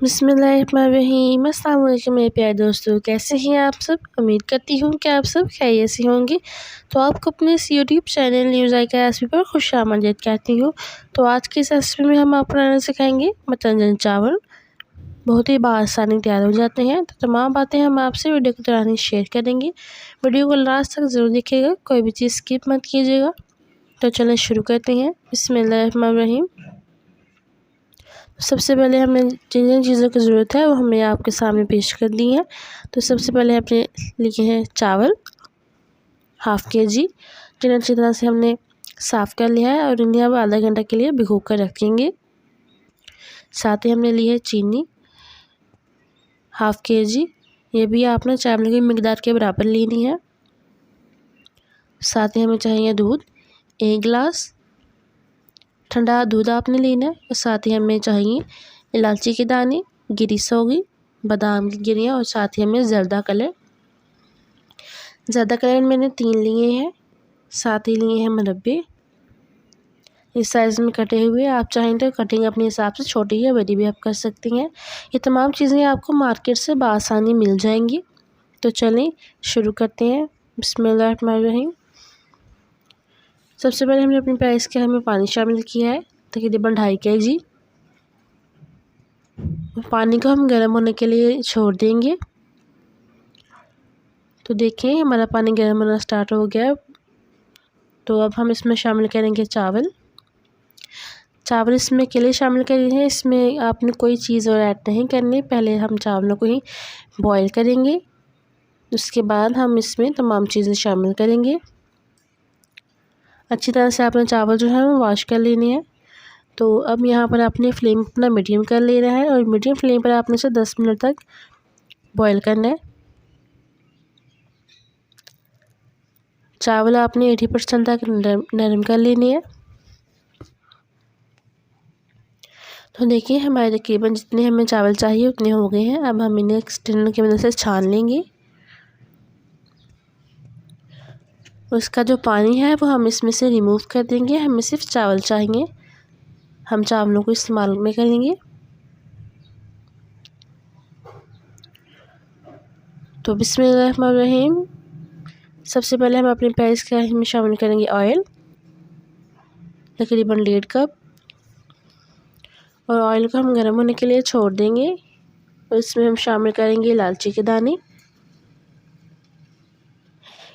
बिस्मिल्लाहिर्रहमानिर्रहीम। अस्सलाम वालेकुम मेरे प्यारे दोस्तों, कैसे हैं आप सब। उम्मीद करती हूँ कि आप सब खैरियत से होंगे। तो आपको अपने इस यूट्यूब चैनल न्यूज़ ज़ायका रेसिपी पर खुशामदीद कहती हूँ। तो आज की इस रेसिपी में हम आपको बनाना सिखाएंगे मटन चावल। बहुत ही बासानी तैयार हो जाते हैं। तो तमाम बातें हम आपसे वीडियो के दौरान शेयर करेंगे। वीडियो को लास्ट तक ज़रूर देखिएगा, कोई भी चीज़ स्किप मत कीजिएगा। तो चलें शुरू करते हैं। बिस्मिल्लाहिर्रहमानिर्रहीम। सबसे पहले हमें जिन जिन चीज़ों की ज़रूरत है वो हमने आपके सामने पेश कर दी है। तो सबसे पहले हमने लिए हैं चावल हाफ़ kg, जिन्हें अच्छी तरह से हमने साफ़ कर लिया है और इन्हें अब आधा घंटा के लिए भिगो कर रखेंगे। साथ ही हमने ली है चीनी हाफ़ kg, ये भी आपने चावल की मिकदार के बराबर लेनी है। साथ ही हमें चाहिए दूध 1 गिलास, ठंडा दूध आपने लेना है। और साथ ही हमें चाहिए इलायची के दाने, गिरी सौगी, बादाम की गिरियाँ और साथ ही हमें ज़र्दा कलर मैंने 3 लिए हैं। साथ ही लिए हैं मुरब्बे इस साइज़ में कटे हुए। आप चाहें तो कटिंग अपने हिसाब से छोटी या बड़ी भी आप कर सकती हैं। ये तमाम चीज़ें आपको मार्केट से बआसानी मिल जाएंगी। तो चलें शुरू करते हैं। बिस्मिल्लाहिर्रहमानिर्रहीम। सबसे पहले हमने अपनी प्राइस के हमें पानी शामिल किया है, तकरीबन 2.5 kg। पानी को हम गर्म होने के लिए छोड़ देंगे। तो देखें हमारा पानी गर्म होना स्टार्ट हो गया। तो अब हम इसमें शामिल करेंगे चावल इसमें के लिए शामिल करेंगे। इसमें आपने कोई चीज़ और ऐड नहीं करनी। पहले हम चावलों को ही बॉईल करेंगे, उसके बाद हम इसमें तमाम चीज़ें शामिल करेंगे। अच्छी तरह से आपने चावल जो है वो वॉश कर लेने हैं। तो अब यहाँ पर आपने फ्लेम अपना मीडियम कर लेना है और मीडियम फ्लेम पर आपने इसे 10 मिनट तक बॉईल करना है। चावल आपने 80% तक नरम कर लेनी है। तो देखिए हमारे तकरीबन जितने हमें चावल चाहिए उतने हो गए हैं। अब हम इन्हें स्ट्रेनर की मदद से छान लेंगे। उसका जो पानी है वो हम इसमें से रिमूव कर देंगे। हमें सिर्फ चावल चाहिए, हम चावलों को इस्तेमाल में करेंगे। तो बिस्मिल्लाहिर्रहमानिर्रहीम। सबसे पहले हम अपने प्राइस के में शामिल करेंगे ऑयल, तकरीबन 1.5 कप। और ऑयल को हम गर्म होने के लिए छोड़ देंगे और इसमें हम शामिल करेंगे इलायची के दाने।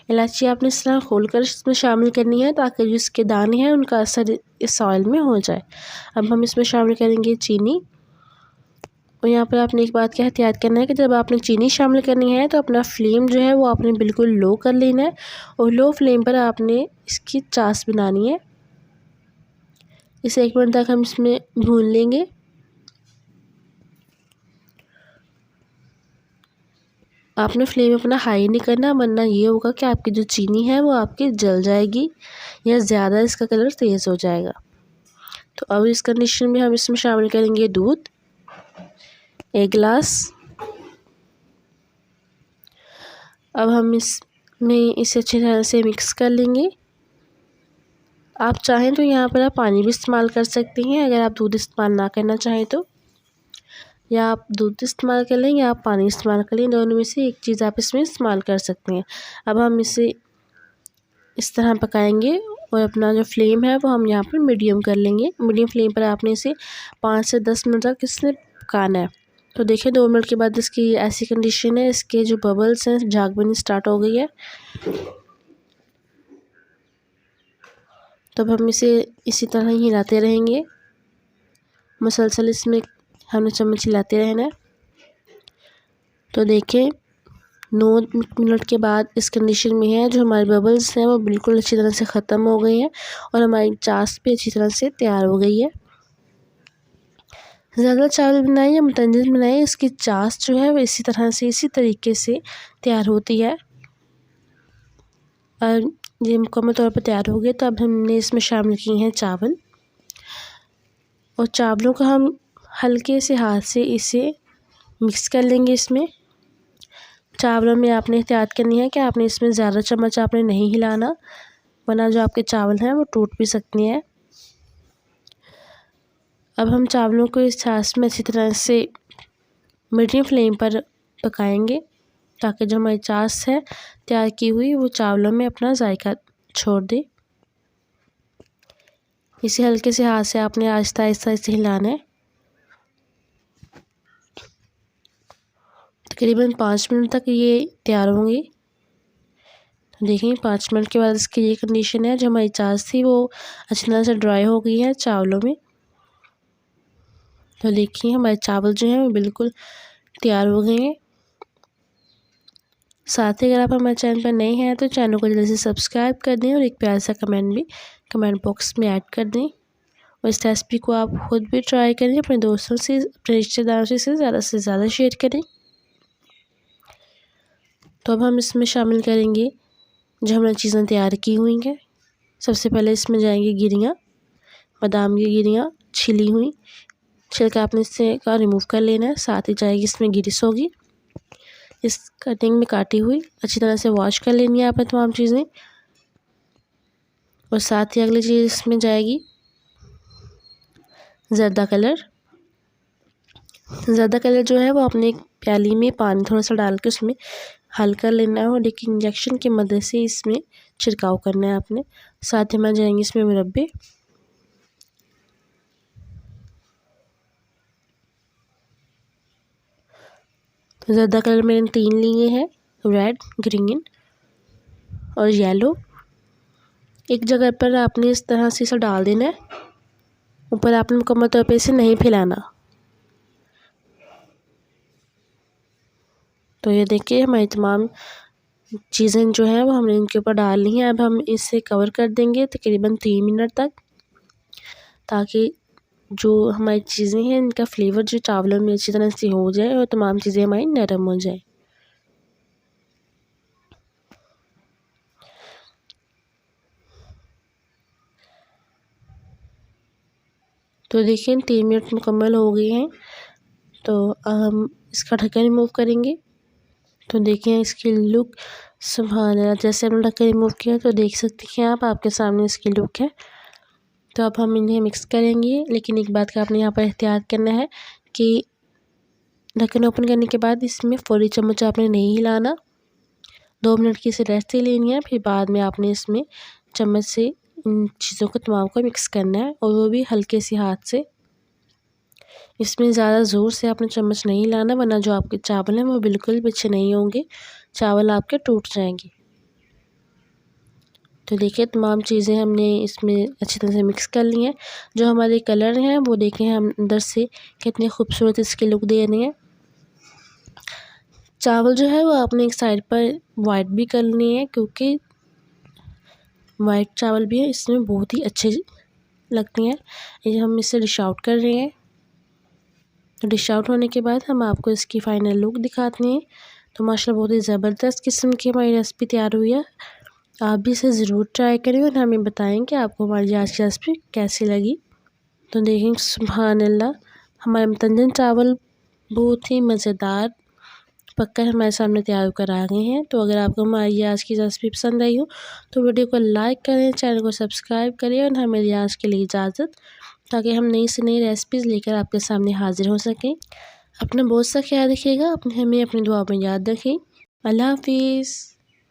इलायची आपने इस तरह खोलकर इसमें शामिल करनी है ताकि जो इसके दाने हैं उनका असर इस ऑयल में हो जाए। अब हम इसमें शामिल करेंगे चीनी। और यहाँ पर आपने एक बात का एहतियात करना है कि जब आपने चीनी शामिल करनी है तो अपना फ्लेम जो है वो आपने बिल्कुल लो कर लेना है और लो फ्लेम पर आपने इसकी चाश बनानी है। इसे 1 मिनट तक हम इसमें भून लेंगे। आपने फ्लेम अपना हाई नहीं करना, वरना ये होगा कि आपकी जो चीनी है वो आपकी जल जाएगी या ज़्यादा इसका कलर तेज़ हो जाएगा। तो अब इस कंडीशन में हम इसमें शामिल करेंगे दूध 1 गिलास। अब हम इसमें इसे अच्छी तरह से मिक्स कर लेंगे। आप चाहें तो यहाँ पर आप पानी भी इस्तेमाल कर सकती हैं, अगर आप दूध इस्तेमाल ना करना चाहें तो। या आप दूध इस्तेमाल कर लें या आप पानी इस्तेमाल कर लें, दोनों में से एक चीज़ आप इसमें इस्तेमाल कर सकते हैं। अब हम इसे इस तरह पकाएंगे और अपना जो फ्लेम है वो हम यहाँ पर मीडियम कर लेंगे। मीडियम फ्लेम पर आपने इसे 5 से 10 मिनट तक इसमें पकाना है। तो देखिए 2 मिनट के बाद इसकी ऐसी कंडीशन है, इसके जो बबल्स हैं झाग बननी स्टार्ट हो गई है। तब हम इसे इसी तरह ही हिलाते रहेंगे, मुसलसल इसमें हमने चम्मच हिलाते रहना है। तो देखें 9 मिनट के बाद इस कंडीशन में है, जो हमारे बबल्स हैं वो बिल्कुल अच्छी तरह से ख़त्म हो गए हैं और हमारी चाश भी अच्छी तरह से तैयार हो गई है। ज़्यादा चावल बनाएं या मटन बनाएं, इसकी चाश जो है वो इसी तरह से इसी तरीके से तैयार होती है। और ये मुकम्मल तौर पर तैयार हो गए। तो अब हमने इसमें शामिल किए हैं चावल और चावलों को हम हल्के से हाथ से इसे मिक्स कर लेंगे। इसमें चावलों में आपने एहतियात करनी है कि आपने इसमें ज़्यादा चम्मच आपने नहीं हिलाना, वरना जो आपके चावल हैं वो टूट भी सकती हैं। अब हम चावलों को इस छाछ में अच्छी तरह से मीडियम फ्लेम पर पकाएंगे ताकि जो हमारी चाश है तैयार की हुई वो चावलों में अपना जायका छोड़ दे। इसे हल्के से हाथ से आपने आहिस्ता आहिस्ता इसे हिलाना है। तकरीबन 5 मिनट तक ये तैयार होंगी। तो देखिए 5 मिनट के बाद इसकी ये कंडीशन है, जो हमारी चाश थी वो अच्छी तरह से ड्राई हो गई है चावलों में। तो देखिए हमारे चावल जो हैं वो बिल्कुल तैयार हो गए हैं। साथ ही अगर आप हमारे चैनल पर नए हैं तो चैनल को जल्दी से सब्सक्राइब कर दें और एक प्यारा सा कमेंट भी कमेंट बॉक्स में ऐड कर दें। और इस रेसिपी को आप खुद भी ट्राई करें, अपने दोस्तों से अपने रिश्तेदारों से ज़्यादा शेयर करें। तो अब हम इसमें शामिल करेंगे जो हमने चीज़ें तैयार की हुई हैं। सबसे पहले इसमें जाएंगी गिरियाँ, बादाम की गिरियाँ छिली हुई, छिलका आपने इससे का रिमूव कर लेना है। साथ ही जाएगी इसमें गिरिस होगी, इस कटिंग में काटी हुई, अच्छी तरह से वॉश कर लेनी है आपने तमाम चीज़ें। और साथ ही अगली चीज़ इसमें जाएगी ज़र्दा कलर। ज़र्दा कलर जो है वो अपने एक प्याली में पानी थोड़ा सा डाल के उसमें हल कर लेना है और एक इंजेक्शन की मदद से इसमें छिड़काव करना है आपने। साथ ही में जाएंगे इसमें मुरब्बे, ज़र्दा कलर मैंने 3 लिए हैं, रेड, ग्रीन और येलो। एक जगह पर आपने इस तरह से इसे डाल देना है, ऊपर आपने मुकम्मल तौर पे इसे नहीं फैलाना। तो ये देखिए हमारी तमाम चीज़ें जो है वो हमने इनके ऊपर डाल ली हैं। अब हम इसे कवर कर देंगे तकरीबन 3 मिनट तक, ताकि जो हमारी चीज़ें हैं इनका फ्लेवर जो चावलों में अच्छी तरह से हो जाए और तमाम चीज़ें हमारी नरम हो जाए। तो देखिए 3 मिनट मुकम्मल हो गए हैं। तो अब हम इसका ढक्कन रिमूव करेंगे। तो देखिए इसकी लुक सुभान अल्लाह, जैसे हमने ढक्कन रिमूव किया तो देख सकते हैं आप, आपके सामने इसकी लुक है। तो अब हम इन्हें मिक्स करेंगे, लेकिन एक बात का आपने यहाँ पर एहतियात करना है कि ढक्कन ओपन करने के बाद इसमें फौरी चम्मच आपने नहीं हिलाना। 2 मिनट की इसे रेस्ट ही लेनी है, फिर बाद में आपने इसमें चम्मच से इन चीज़ों को तमाम को मिक्स करना है, और वो भी हल्के से हाथ से। इसमें ज़्यादा ज़ोर से आपने चम्मच नहीं हिलाना, वरना जो आपके चावल हैं वो बिल्कुल भी अच्छे नहीं होंगे, चावल आपके टूट जाएंगे। तो देखिए तमाम चीज़ें हमने इसमें अच्छी तरह से मिक्स कर ली हैं। जो हमारे कलर हैं वो देखें हम अंदर से कितने खूबसूरत इसके लुक दे रहे हैं। चावल जो है वो आपने एक साइड पर वाइट भी करनी है, क्योंकि वाइट चावल भी है इसमें बहुत ही अच्छे लगते हैं। ये हम इसे डिश आउट कर रहे हैं। तो डिश आउट होने के बाद हम आपको इसकी फ़ाइनल लुक दिखाते हैं। तो माशाल्लाह बहुत ही ज़बरदस्त किस्म की हमारी रेसिपी तैयार हुई है। आप भी इसे ज़रूर ट्राई करें और हमें बताएं कि आपको हमारी आज की रेसिपी कैसी लगी। तो देखें सुभान अल्लाह, हमारे मतंजन चावल बहुत ही मज़ेदार पककर हमारे सामने तैयार होकर आ गए हैं। तो अगर आपको हमारी आज की रेसिपी पसंद आई हो तो वीडियो को लाइक करें, चैनल को सब्सक्राइब करें और हमें दी आज के लिए इजाज़त, ताकि हम नई से नई रेसिपीज़ लेकर आपके सामने हाजिर हो सकें। अपना बहुत सा ख्याल रखिएगा, अपने हमें अपनी दुआ में याद रखें। अल्लाह हाफिज़।